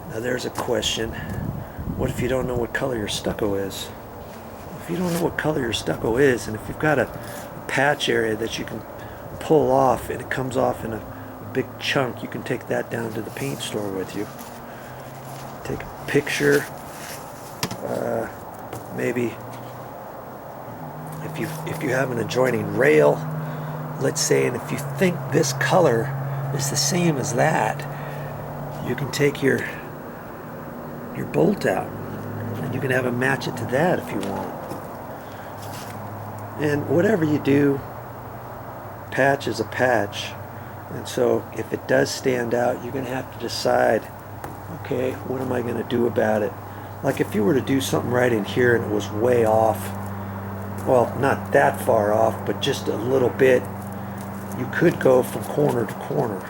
Now there's a question. What if you don't know what color your stucco is? If you don't know what color your stucco is, and if you've got a patch area that you can pull off and it comes off in a big chunk, you can take that down to the paint store with you. Take a picture, maybe if you have an adjoining rail, let's say, and if you think this color is the same as that, you can take your bolt out and you can have them match it to that if you want. And whatever you do, patch is a patch, and so if it does stand out, you're going to have to decide, okay, what am I going to do about it? Like if you were to do something right in here and it was way off, well, not that far off, but just a little bit, you could go from corner to corner,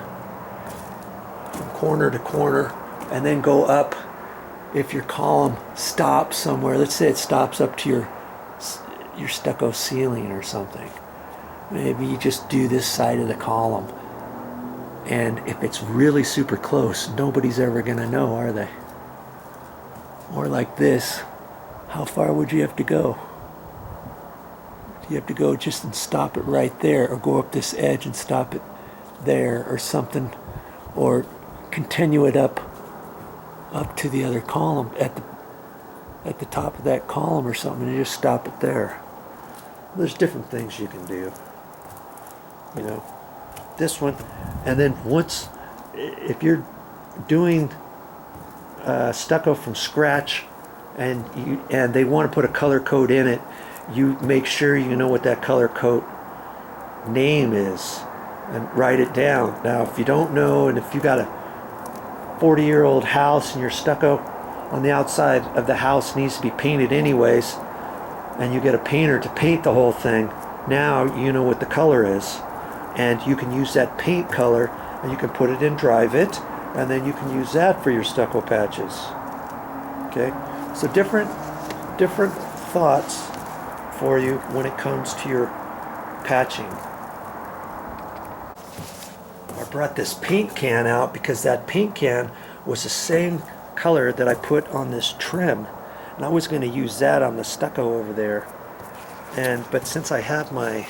and then go up. If your column stops somewhere, let's say it stops up to your stucco ceiling or something, maybe you just do this side of the column, and if it's really super close, nobody's ever going to know, are they? Or like this, how far would you have to go? Do you have to go just and stop it right there, or go up this edge and stop it there or something, or continue it up to the other column at the top of that column or something, and you just stop it there. There's different things you can do, you know, this one. And then once, if you're doing stucco from scratch and they want to put a color code in it, you make sure you know what that color code name is and write it down. Now if you don't know, and if you got a 40-year-old house and your stucco on the outside of the house needs to be painted anyways, and you get a painter to paint the whole thing, now you know what the color is, and you can use that paint color and you can put it in Dry-Vit, and then you can use that for your stucco patches. Okay, so different thoughts for you when it comes to your patching. I brought this paint can out because that paint can was the same color that I put on this trim, and I was going to use that on the stucco over there. But since I have my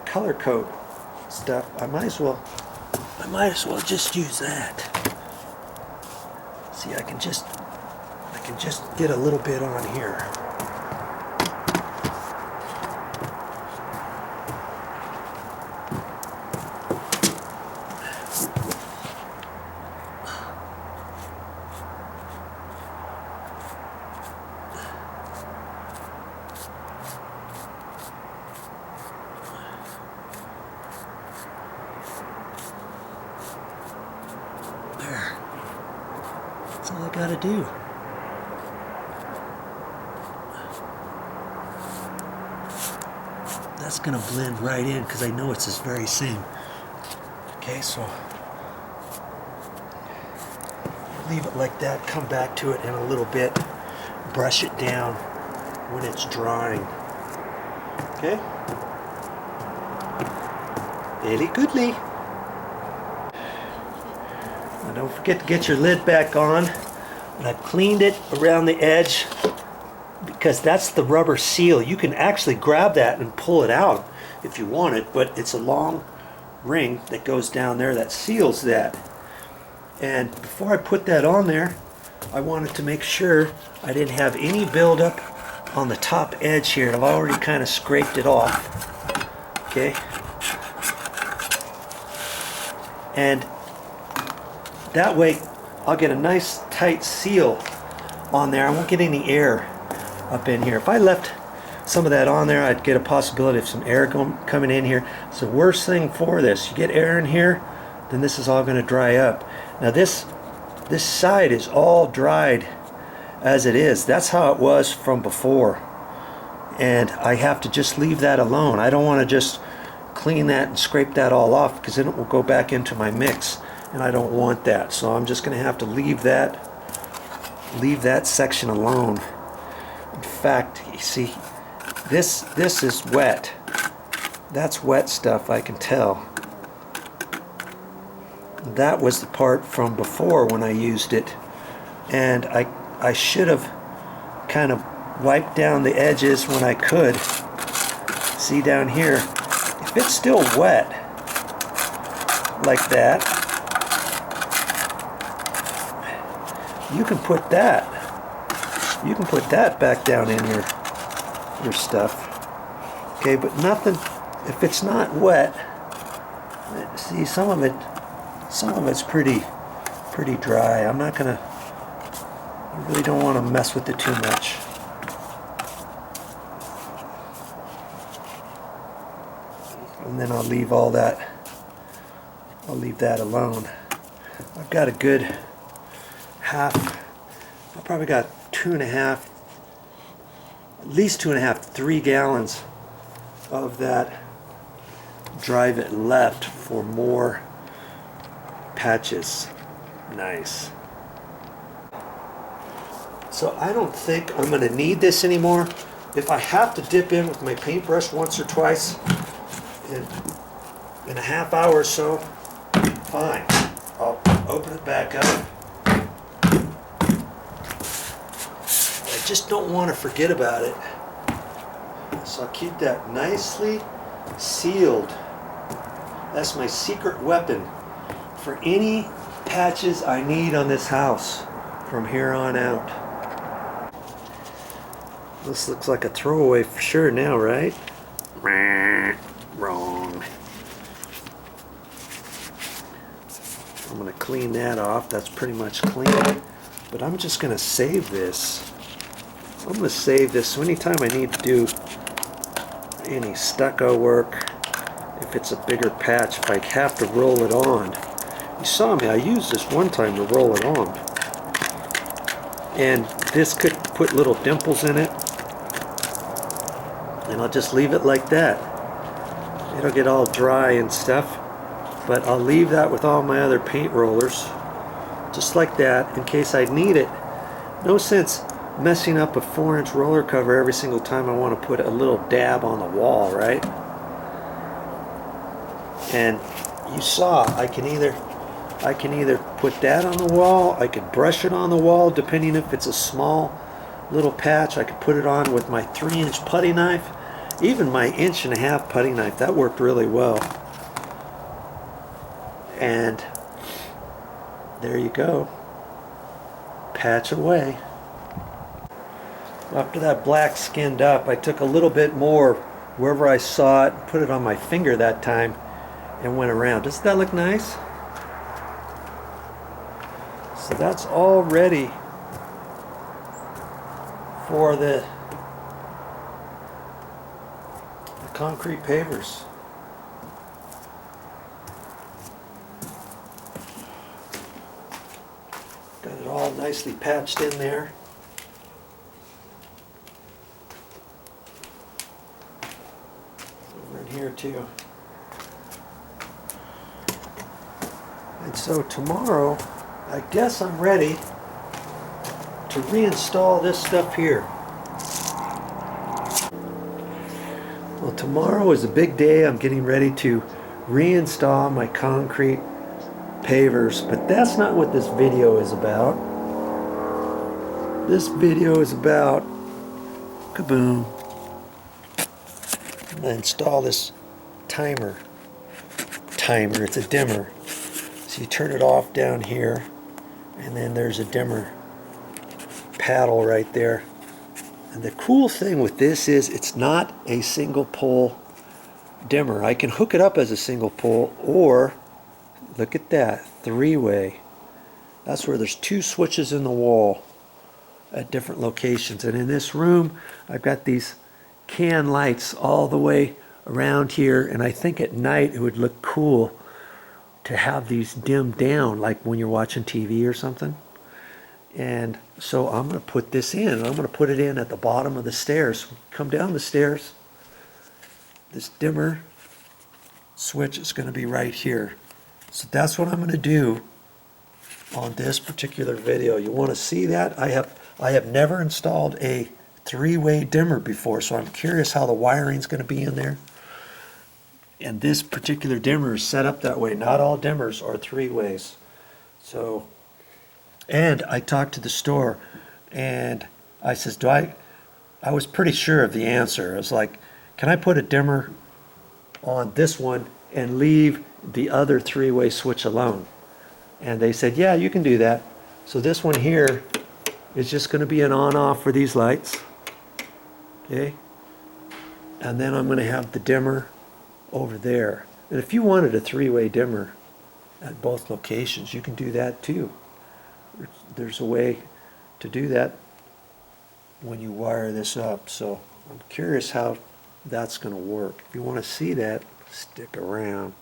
color coat stuff, I might as well just use that. See, I can just get a little bit on here. That's all I gotta do. That's gonna blend right in because I know it's this very same. Okay, so leave it like that, come back to it in a little bit, brush it down when it's drying. Okay? Very goodly. Now don't forget to get your lid back on. And I've cleaned it around the edge because that's the rubber seal. You can actually grab that and pull it out if you want it, but it's a long ring that goes down there that seals that. And before I put that on there, I wanted to make sure I didn't have any buildup on the top edge here. I've already kind of scraped it off. Okay. And that way I'll get a nice tight seal on there. I won't get any air up in here. If I left some of that on there, I'd get a possibility of some air coming in here. It's the worst thing for this. You get air in here, then this is all going to dry up. Now this side is all dried as it is. That's how it was from before. And I have to just leave that alone. I don't want to just clean that and scrape that all off because then it will go back into my mix, and I don't want that. So I'm just going to have to leave that section alone. In fact, you see, this is wet. That's wet stuff, I can tell. That was the part from before when I used it, and I should have kind of wiped down the edges when I could. See down here, if it's still wet like that, you can put that back down in your stuff. Okay, but nothing, if it's not wet, see, some of it's pretty dry. I really don't want to mess with it too much. And then I'll leave that alone. I've got a good I probably got 2.5, at least 2.5, 3 gallons of that Dryvit left for more patches. Nice. So I don't think I'm going to need this anymore. If I have to dip in with my paintbrush once or twice in a half hour or so, fine. I'll open it back up. I just don't want to forget about it. So I'll keep that nicely sealed. That's my secret weapon for any patches I need on this house from here on out. This looks like a throwaway for sure now, right? Wrong. I'm going to clean that off. That's pretty much clean. But I'm just going to save this. I'm going to save this so anytime I need to do any stucco work, if it's a bigger patch, if I have to roll it on. You saw me, I used this one time to roll it on. And this could put little dimples in it. And I'll just leave it like that. It'll get all dry and stuff. But I'll leave that with all my other paint rollers. Just like that, in case I need it. No sense messing up a 4-inch roller cover every single time I want to put a little dab on the wall, right? And you saw, I can either put that on the wall, I could brush it on the wall, depending if it's a small little patch. I could put it on with my 3-inch putty knife, even my 1.5-inch putty knife. That worked really well. And there you go. Patch away. After that black skinned up, I took a little bit more wherever I saw it, put it on my finger that time, and went around. Doesn't that look nice? So that's all ready for the concrete pavers. Got it all nicely patched in there. Over in here too. And so tomorrow, I guess I'm ready to reinstall this stuff here. Well, tomorrow is a big day. I'm getting ready to reinstall my concrete pavers, but that's not what this video is about. This video is about kaboom. I'm gonna install this timer. It's a dimmer. So you turn it off down here, and then there's a dimmer paddle right there. And the cool thing with this is it's not a single pole dimmer. I can hook it up as a single pole, or look at that, 3-way. That's where there's 2 switches in the wall at different locations. And in this room, I've got these can lights all the way around here, and I think at night it would look cool to have these dimmed down, like when you're watching TV or something. And so I'm going to put this in. I'm going to put it in at the bottom of the stairs. Come down the stairs. This dimmer switch is going to be right here. So that's what I'm going to do on this particular video. You want to see that? I have never installed a 3-way dimmer before, so I'm curious how the wiring's going to be in there. And this particular dimmer is set up that way. Not all dimmers are 3-ways. So, and I talked to the store and I says, I was pretty sure of the answer. I was like, can I put a dimmer on this one and leave the other 3-way switch alone? And they said, yeah, you can do that. So this one here is just going to be an on-off for these lights. Okay. And then I'm going to have the dimmer over there. And if you wanted a 3-way dimmer at both locations, you can do that too. There's a way to do that when you wire this up. So I'm curious how that's going to work. If you want to see that, stick around.